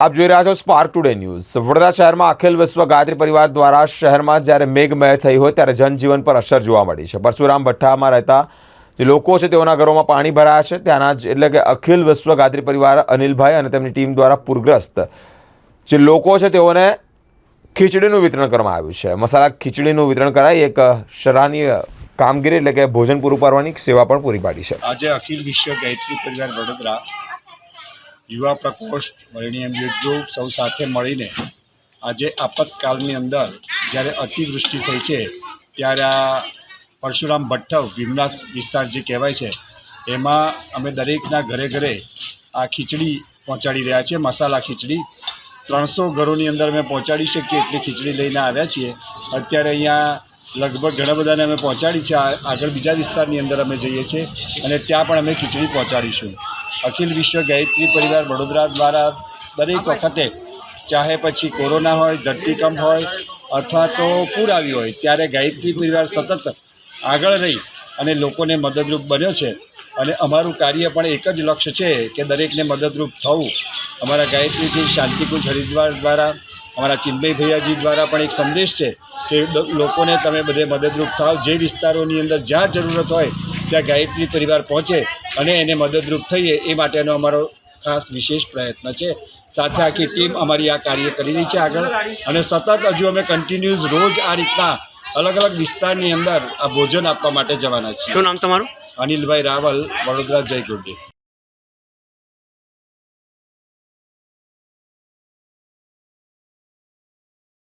આપ જોઈ રહ્યા છો સ્પાર્ક ટુડે ન્યૂઝ। વડોદરા શહેરમાં અખિલ વિશ્વ ગાયત્રી પરિવાર દ્વારા શહેરમાં જ્યારે મેઘમહેર થઈ હોય ત્યારે જનજીવન પર અસર જોવા મળી છે। પરશુરામ ભઠ્ઠામાં રહેતા જે લોકો છે તેઓના ઘરોમાં પાણી ભરાયા છે। ત્યાંના જ એટલે કે અખિલ વિશ્વ ગાયત્રી પરિવાર અનિલભાઈ અને તેમની ટીમ દ્વારા પૂરગ્રસ્ત જે લોકો છે તેઓને ખીચડીનું વિતરણ કરવામાં આવ્યું છે। મસાલા ખીચડીનું વિતરણ કરાઈ એક સરાહનીય કામગીરી એટલે કે ભોજન પૂરું પાડવાની સેવા પણ પૂરી પાડી છે। આજે અખિલ વિશ્વ ગાયત્રી પરિવાર વડોદરા युवा प्रकोष्ठ वर्णियम युद्ध ग्रुप सौ साथे मळीने आज आपत्कालनी अंदर ज्यारे अतिवृष्टि थई छे त्यारे आ परशुराम भट्ट भीमनाथ विस्तार जे कहेवाय छे एमां अमे दरेकना घरे घरे आ खीचड़ी पहोंचाड़ी रह्या छे। मसाला खीचड़ी 300 घरोनी अंदर अमे पहोंचाड़ी शकीए एटली खीचड़ी लईने आव्या छीए। अत्यारे अहींया लगभग घणा बधाने अमे पहोंचाड़ी छे। आगळ बीजा विस्तारनी अंदर अमे जईए छीए अने त्यां पण अमे खीचड़ी पहोंचाड़ीशुं। अखिल विश्व गायत्री परिवार वडोदरा द्वारा दरेक वखते चाहे पछी कोरोना होय, धरतीकंप होय अथवा तो पूर आवी होय त्यारे गायत्री परिवार सतत आगळ रही अने लोकोने मददरूप बन्यो छे। अने अमारुं कार्य पण एक ज लक्ष्य छे के दरेकने मददरूप थवुं। अमारा गायत्रीजी शांतिकुंज हरिद्वार द्वारा अमारा चिन्मय भैयाजी द्वारा पण एक संदेश छे के लोकोने तमे बधे मददरूप थाव। जे विस्तारोनी अंदर ज्यां जरूरत होय त्यां गायत्री परिवार पहोंचे અને એને મદદરૂપ થઈએ એ માટેનો અમારો ખાસ વિશેષ પ્રયત્ન છે। સાથે આખી ટીમ અમારી આ કાર્ય કરી રહી છે આગળ અને સતત હજુ અમે કન્ટિન્યુઅસ રોજ આ રીતના અલગ અલગ વિસ્તારની અંદર આ ભોજન આપવા માટે જવાના છીએ। શું નામ તમારું? અનિલભાઈ રાવલ, વડોદરા, જય ગુરુદેવ।